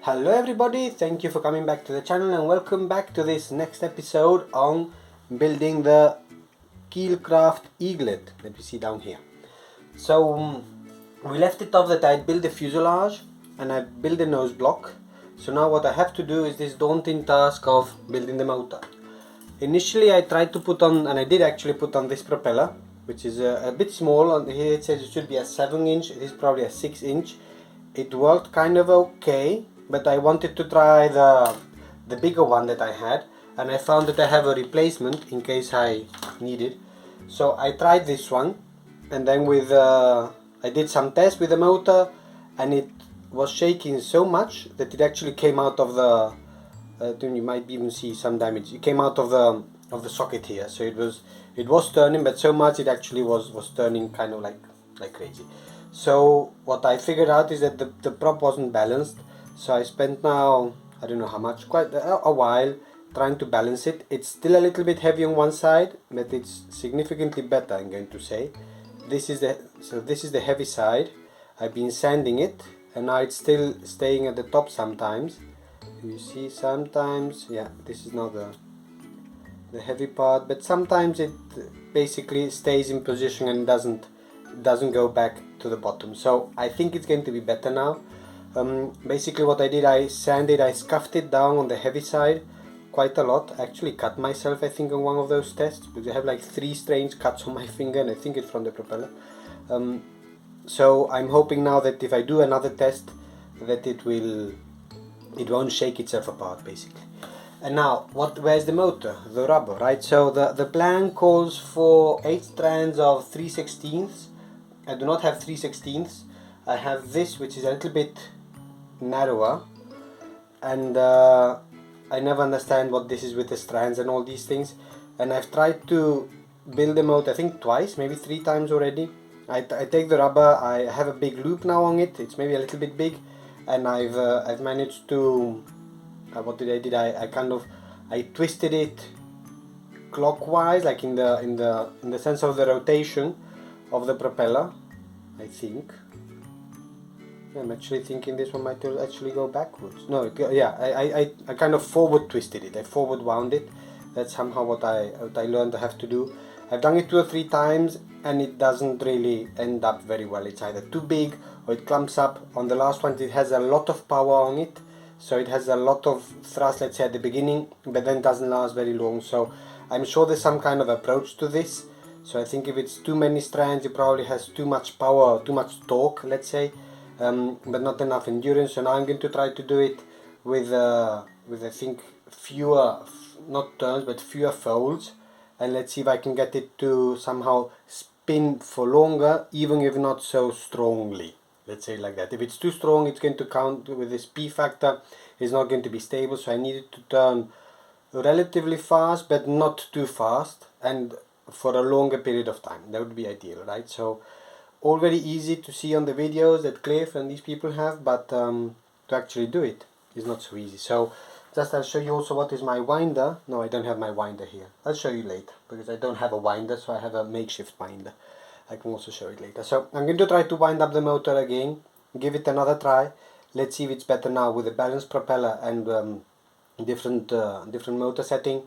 Hello everybody, thank you for coming back to the channel and welcome back to this next episode on building the Keil Kraft Eaglet that we see down here. So we left it off that I built the fuselage and I built the nose block. So now what I have to do is this daunting task of building the motor. Initially I tried to put on, and I did actually put on this propeller, which is a bit small. On here it says it should be a 7-inch, it is probably a 6-inch. It worked kind of okay, but I wanted to try the bigger one that I had, and I found that I have a replacement in case I need it. So I tried this one, and then with I did some tests with the motor, and it was shaking so much that it actually came out of the you might even see some damage. It came out of the socket here, so it was turning, but so much it actually was turning kind of like crazy. So what I figured out is that the prop wasn't balanced. So I spent now, I don't know how much, quite a while trying to balance it. It's still a little bit heavy on one side, but it's significantly better, I'm going to say. This is the heavy side. I've been sanding it, and now it's still staying at the top sometimes. You see, sometimes, yeah, this is not the heavy part, but sometimes it basically stays in position and doesn't go back to the bottom. So I think it's going to be better now. Basically what I did, I scuffed it down on the heavy side quite a lot. I actually cut myself, I think, on one of those tests, because I have like 3 strange cuts on my finger, and I think it's from the propeller. So I'm hoping now that if I do another test, that it won't shake itself apart, basically. And now, where's the motor? The rubber, right? So the plan calls for 8 strands of 3/16. I do not have 3/16. I have this, which is a little bit narrower, and I never understand what this is with the strands and all these things. And I've tried to build the motor, I think twice, maybe 3 times already. I take the rubber, I have a big loop now on it. It's maybe a little bit big, and I've managed to what did I did? I twisted it clockwise, like in the sense of the rotation of the propeller, I think. I'm actually thinking this one might actually go backwards. No, I kind of forward twisted it. I forward wound it. That's somehow what I learned I have to do. I've done it 2 or 3 times, and it doesn't really end up very well. It's either too big or it clumps up. On the last one, it has a lot of power on it, so it has a lot of thrust, let's say, at the beginning, but then it doesn't last very long. So I'm sure there's some kind of approach to this. So I think if it's too many strands, it probably has too much power or too much torque, let's say, but not enough endurance. So now I'm going to try to do it with I think fewer, not turns, but fewer folds, and let's see if I can get it to somehow spin for longer, even if not so strongly. Let's say like that. If it's too strong, it's going to count with this P factor. It's not going to be stable, so I need it to turn relatively fast, but not too fast, and for a longer period of time. That would be ideal, right? So all very easy to see on the videos that Cliff and these people have, but to actually do it is not so easy. So just I'll show you also what is my winder. No, I don't have my winder here. I'll show you later, because I don't have a winder, so I have a makeshift winder. I can also show it later. So I'm going to try to wind up the motor again, give it another try. Let's see if it's better now with a balanced propeller and different motor setting.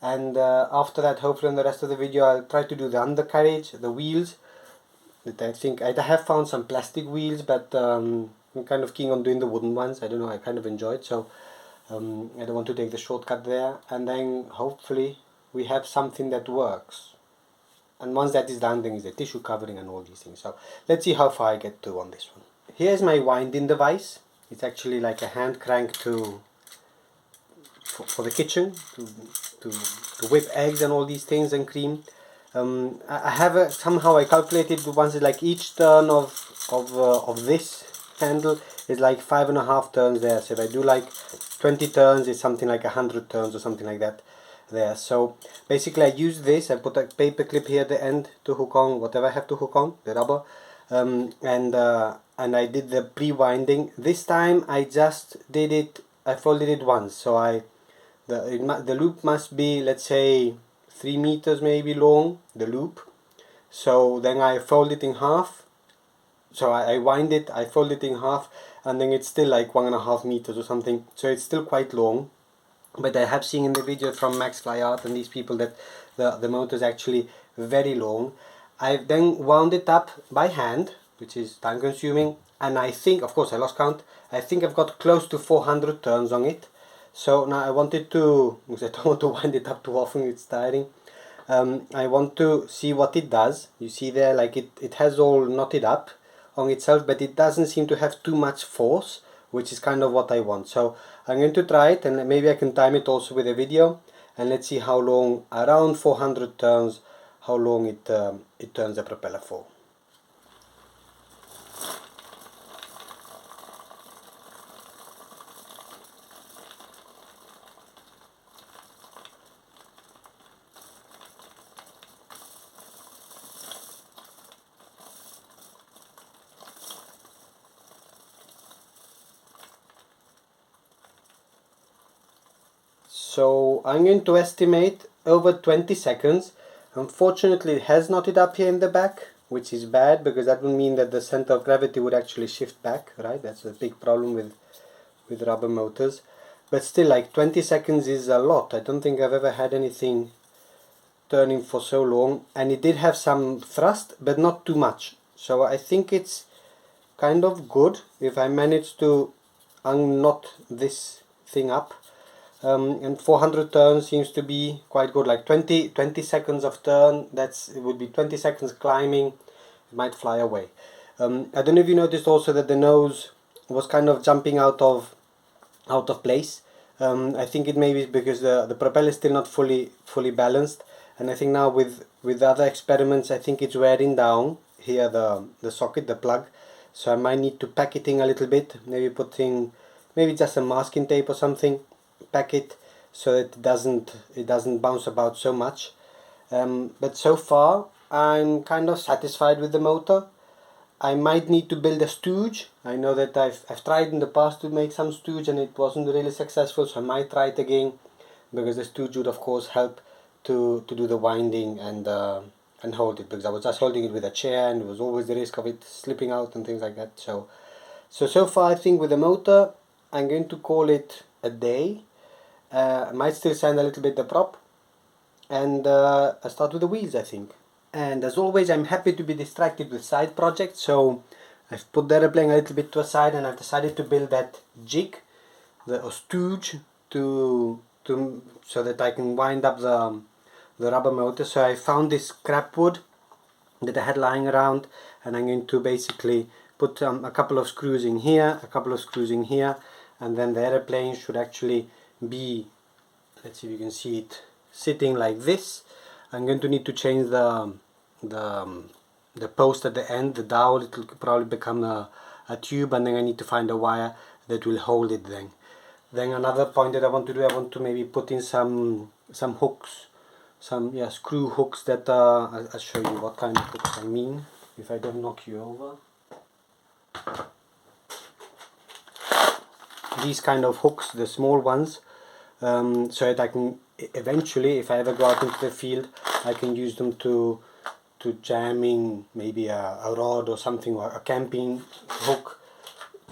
And after that, hopefully in the rest of the video, I'll try to do the undercarriage, the wheels. That I think I have found some plastic wheels, but I'm kind of keen on doing the wooden ones. I don't know, I kind of enjoy it, so I don't want to take the shortcut there. And then hopefully we have something that works. And once that is done, then is the tissue covering and all these things. So let's see how far I get to on this one. Here's my winding device. It's actually like a hand crank for the kitchen to whip eggs and all these things and cream. I have somehow I calculated once, like each turn of this handle is like 5.5 turns there. So if I do like 20 turns, it's something like 100 turns or something like that there. So basically I use this. I put a paper clip here at the end to hook on whatever I have to hook on, the rubber, and I did the pre-winding. This time I just did it. I folded it once, so the loop must be, let's say, 3 meters maybe long, the loop. So then I fold it in half, so I wind it, I fold it in half, and then it's still like 1.5 meters or something, so it's still quite long. But I have seen in the video from Max Fly Art and these people that the motor is actually very long. I've then wound it up by hand, which is time consuming, and I think, of course I lost count, I think I've got close to 400 turns on it. So now I wanted to, because I don't want to wind it up too often, it's tiring. I want to see what it does. You see there, like it has all knotted up on itself, but it doesn't seem to have too much force, which is kind of what I want. So I'm going to try it, and maybe I can time it also with a video, and let's see how long, around 400 turns, how long it turns the propeller for. So I'm going to estimate over 20 seconds. Unfortunately, it has knotted up here in the back, which is bad because that would mean that the center of gravity would actually shift back, right? That's a big problem with rubber motors. But still, like 20 seconds is a lot. I don't think I've ever had anything turning for so long, and it did have some thrust, but not too much. So I think it's kind of good if I manage to unknot this thing up. And 400 turns seems to be quite good, like 20 seconds of turn, it would be 20 seconds climbing, it might fly away. I don't know if you noticed also that the nose was kind of jumping out of place. I think it may be because the propeller is still not fully balanced, and I think now with other experiments I think it's wearing down here, the socket, the plug, so I might need to pack it in a little bit, maybe just some masking tape or something, pack it so that it doesn't bounce about so much. But so far I'm kind of satisfied with the motor. I might need to build a stooge. I know that I've tried in the past to make some stooge and it wasn't really successful, so I might try it again, because the stooge would of course help to do the winding and hold it, because I was just holding it with a chair and there was always the risk of it slipping out and things like that. So far I think with the motor I'm going to call it a day. I might still sand a little bit the prop, and I start with the wheels I think. And as always, I'm happy to be distracted with side projects, so I've put the airplane a little bit to a side and I've decided to build that jig, the stooge, so that I can wind up the rubber motor. So I found this scrap wood that I had lying around, and I'm going to basically put a couple of screws in here, a couple of screws in here, and then the airplane should actually be, let's see if you can see it, sitting like this. I'm going to need to change the post at the end, the dowel. It will probably become a tube, and then I need to find a wire that will hold it then. Then another point that I want to do, I want to maybe put in some hooks, some screw hooks that I'll show you what kind of hooks I mean if I don't knock you over. These kind of hooks, the small ones, so that I can eventually, if I ever go out into the field, I can use them to jamming maybe a rod or something, or a camping hook,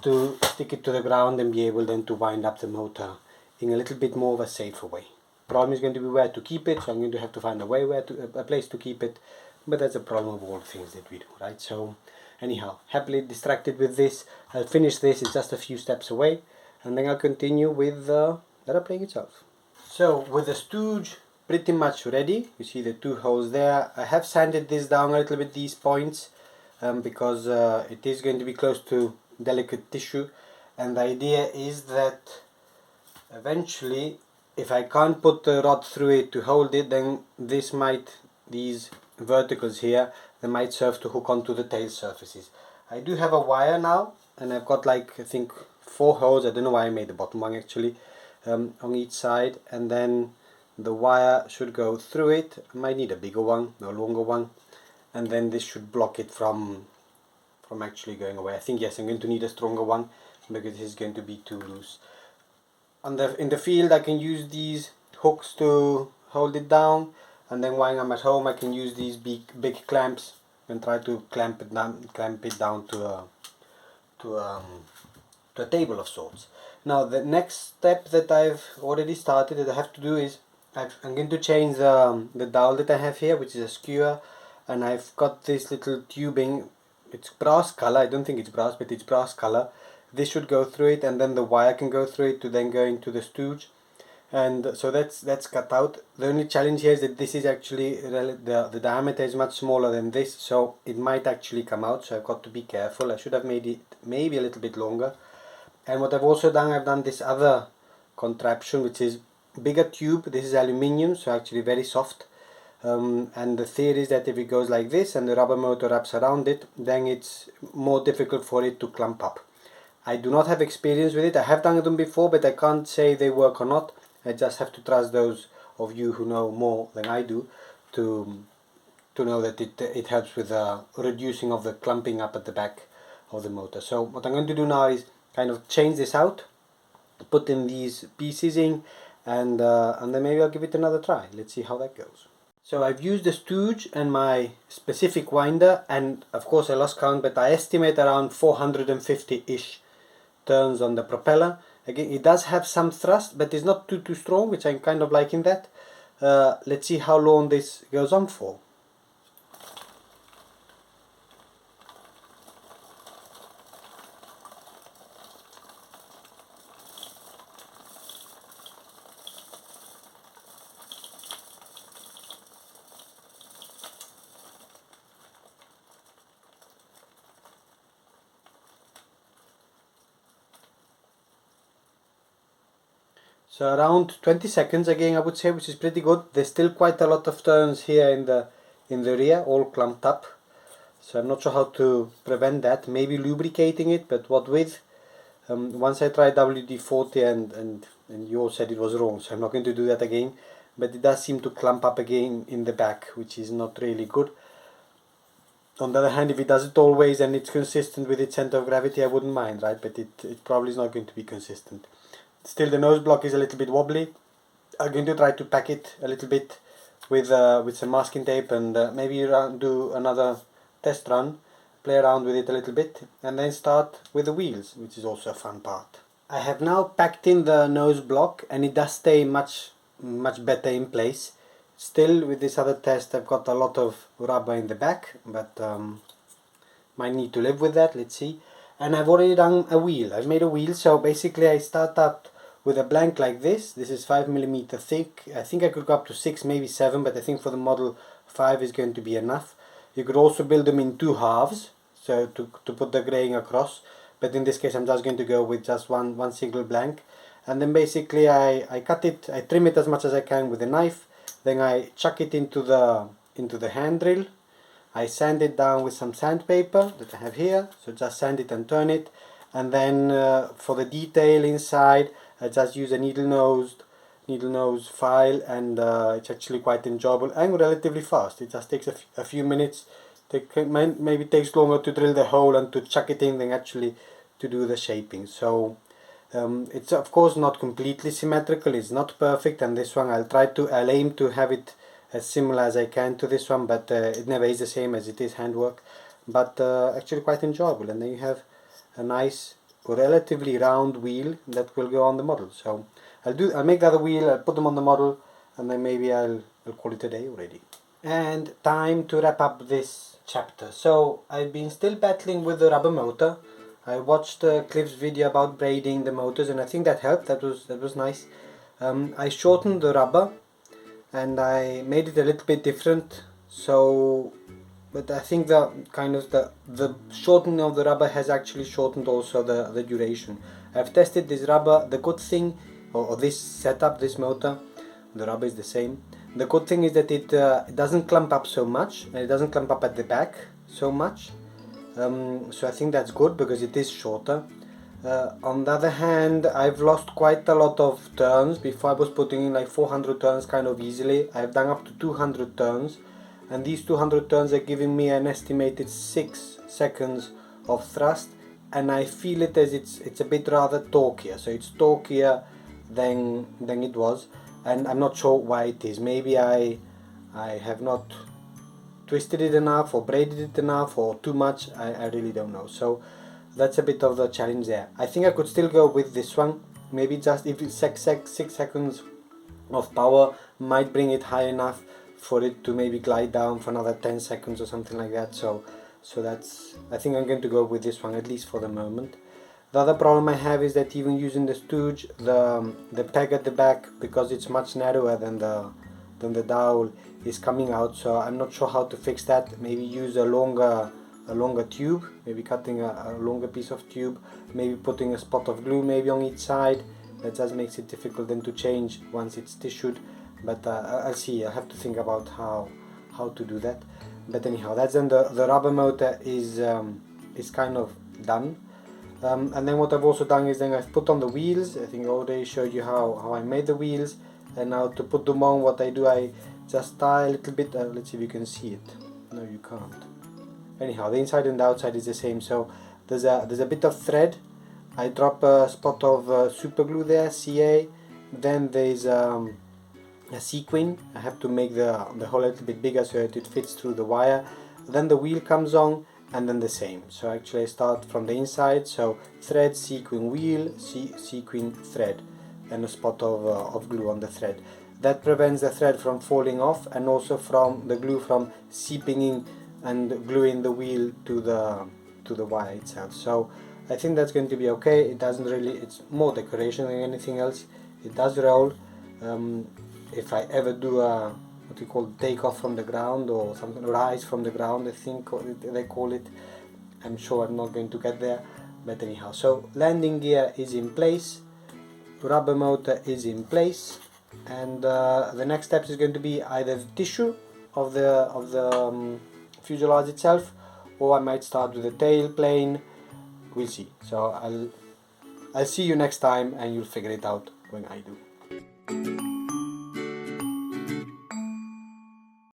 to stick it to the ground and be able then to wind up the motor in a little bit more of a safer way. Problem is going to be where to keep it, so I'm going to have to find a place to keep it, but that's a problem of all things that we do, right? So anyhow, happily distracted with this. I'll finish this, it's just a few steps away, and then I'll continue with the airplane itself. So with the stooge pretty much ready, you see the two holes there. I have sanded this down a little bit, these points, because it is going to be close to delicate tissue, and the idea is that eventually, if I can't put the rod through it to hold it, then these verticals here, they might serve to hook onto the tail surfaces. I do have a wire now, and I've got like, I think 4 holes. I don't know why I made the bottom one actually, on each side, and then the wire should go through it. I might need a bigger one, a longer one, and then this should block it from actually going away. I think yes, I'm going to need a stronger one because this is going to be too loose. In the field I can use these hooks to hold it down, and then while I'm at home I can use these big clamps and try to clamp it down to a table of sorts. Now the next step that I've already started that I have to do is I'm going to change the dowel that I have here, which is a skewer, and I've got this little tubing. It's brass color. I don't think it's brass, but it's brass color. This should go through it, and then the wire can go through it to then go into the stooge. And so that's cut out. The only challenge here is that this is actually the diameter is much smaller than this, so it might actually come out, so I've got to be careful. I should have made it maybe a little bit longer. And what I've also done, I've done this other contraption, which is bigger tube. This is aluminium, so actually very soft. And the theory is that if it goes like this and the rubber motor wraps around it, then it's more difficult for it to clump up. I do not have experience with it. I have done them before, but I can't say they work or not. I just have to trust those of you who know more than I do to know that it helps with reducing of the clumping up at the back of the motor. So what I'm going to do now is kind of change this out, put in these pieces in, and then maybe I'll give it another try. Let's see how that goes. So I've used the stooge and my specific winder, and of course I lost count, but I estimate around 450-ish turns on the propeller. Again, it does have some thrust, but it's not too strong, which I'm kind of liking that. Let's see how long this goes on for. So around 20 seconds again, I would say, which is pretty good. There's still quite a lot of turns here in the rear, all clumped up. So I'm not sure how to prevent that. Maybe lubricating it, but what with? Once I tried WD-40 and you all said it was wrong, so I'm not going to do that again. But it does seem to clump up again in the back, which is not really good. On the other hand, if it does it always and it's consistent with its center of gravity, I wouldn't mind, right? But it probably is not going to be consistent. Still, the nose block is a little bit wobbly. I'm going to try to pack it a little bit with some masking tape and maybe do another test run, play around with it a little bit, and then start with the wheels, which is also a fun part. I have now packed in the nose block, and it does stay much better in place. Still, with this other test, I've got a lot of rubber in the back, but might need to live with that. Let's see. And I've already done a wheel. I've made a wheel, so basically I start up with a blank like this. This is 5mm thick. I think I could go up to 6, maybe 7, but I think for the model 5 is going to be enough. You could also build them in 2 halves, so to put the graying across, but in this case I'm just going to go with just one single blank. And then basically I cut it, I trim it as much as I can with a knife, then I chuck it into the hand drill. I sand it down with some sandpaper that I have here, so just sand it and turn it, and then for the detail inside I just use a needle nose file, and it's actually quite enjoyable and relatively fast. It just takes a few minutes. Maybe takes longer to drill the hole and to chuck it in than actually to do the shaping. So it's of course not completely symmetrical, it's not perfect, and this one I'll aim to have it as similar as I can to this one, but it never is the same as it is handwork, but actually quite enjoyable. And then you have a nice relatively round wheel that will go on the model. So I'll make the other wheel, I'll put them on the model, and then maybe I'll call it a day already. And time to wrap up this chapter. So I've been still battling with the rubber motor. I watched Cliff's video about braiding the motors, and I think that helped. That was nice. I shortened the rubber and I made it a little bit different. So, but I think the shortening of the rubber has actually shortened also the duration. I've tested this rubber. The good thing, or this setup, this motor, the rubber is the same. The good thing is that it doesn't clump up so much, and it doesn't clump up at the back so much. So I think that's good because it is shorter. On the other hand, I've lost quite a lot of turns. Before I was putting in like 400 turns kind of easily. I've done up to 200 turns, and these 200 turns are giving me an estimated 6 seconds of thrust, and I feel it as it's a bit rather torquier. So it's torquier than it was, and I'm not sure why it is. Maybe I have not twisted it enough or braided it enough or too much. I really don't know. So that's a bit of the challenge there. I think I could still go with this one. Maybe just if it's 6 seconds of power might bring it high enough for it to maybe glide down for another 10 seconds or something like that. So that's, I think I'm going to go with this one, at least for the moment. The other problem I have is that even using the stooge, the peg at the back, because it's much narrower than the dowel, is coming out. So I'm not sure how to fix that. Maybe use a longer tube, maybe cutting a longer piece of tube, maybe putting a spot of glue maybe on each side. That just makes it difficult then to change once it's tissued, but I'll see. I have to think about how to do that. But anyhow, that's then the rubber motor is kind of done. And then what I've also done is then I've put on the wheels. I think I already showed you how I made the wheels, and now to put them on, what I do, I just tie a little bit. Let's see if you can see it. No, you can't. Anyhow, the inside and the outside is the same. So there's a bit of thread. I drop a spot of super glue there, CA. Then there's a sequin. I have to make the hole a little bit bigger so that it fits through the wire. Then the wheel comes on, and then the same. So actually I start from the inside. So thread, sequin, wheel, sequin, thread, and a spot of glue on the thread. That prevents the thread from falling off, and also from the glue from seeping in and gluing the wheel to the wire itself. So I think that's going to be okay. It doesn't really, it's more decoration than anything else. It does roll. If I ever do a what you call take off from the ground or something, rise from the ground, I think they call it, I'm sure I'm not going to get there. But anyhow, so landing gear is in place, rubber motor is in place, and the next step is going to be either the tissue of the fuselage itself, or I might start with the tail plane. We'll see. So I'll see you next time, and you'll figure it out when I do.